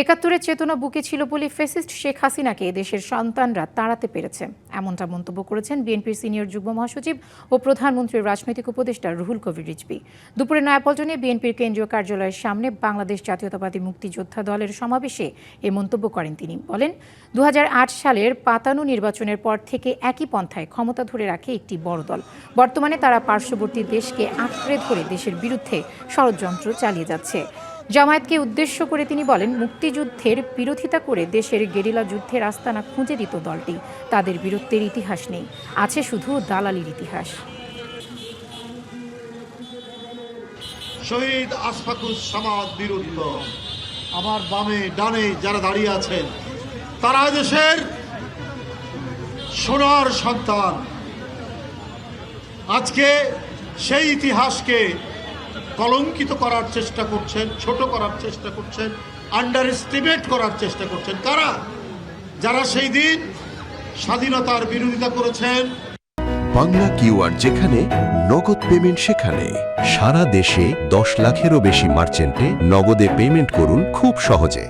একাত্তরের চেতনা বুকে ছিল বলে ফ্যাসিস্ট শেখ হাসিনাকে দেশের সন্তানরা তাড়াতে পেরেছে, এমনটা মন্তব্য করেছেন বিএনপির সিনিয়র যুগ্ম মহাসচিব ও প্রধানমন্ত্রীর রাজনৈতিক উপদেষ্টা রুহুল কবির রিজভী। দুপুরে নয়াপল্টনে বিএনপির কেন্দ্রীয় কার্যালয়ের সামনে বাংলাদেশ জাতীয়তাবাদী মুক্তিযোদ্ধা দলের সমাবেশে এ মন্তব্য করেন তিনি। বলেন, 2008 সালের পাতানো নির্বাচনের পর থেকে একই পন্থায় ক্ষমতা ধরে রাখে একটি বড় দল। বর্তমানে তারা পার্শ্ববর্তী দেশকে আঁকড়ে ধরে দেশের বিরুদ্ধে ষড়যন্ত্র চালিয়ে যাচ্ছে। জামায়াতকে উদ্দেশ্য করে তিনি বলেন, মুক্তিযুদ্ধের বিরোধিতা করে দেশের গেরিলা যুদ্ধের আস্তানা খুঁজে দিত দলটি। তাদের বীরত্বের ইতিহাস নেই, আছে শুধু দালালির ইতিহাস। শহীদ আশফাকুস সামাদ বীরত্ব। আমার বামে ডানে যারা দাঁড়িয়ে আছেন তারা দেশের সোনার সন্তান। আজকে সেই ইতিহাসকে কলঙ্কিত করার চেষ্টা করছেন, ছোট করার চেষ্টা করছেন, আন্ডার এস্টিমেট করার চেষ্টা করছেন। কারা? যারা সেই দিন স্বাধীনতার বিরোধিতা করেছেন। বাংলা কিউআর যেখানে নগদ পেমেন্ট সেখানে। সারা দেশে 10 লাখেরও বেশি মার্চেন্টে নগদে পেমেন্ট করুন খুব সহজে।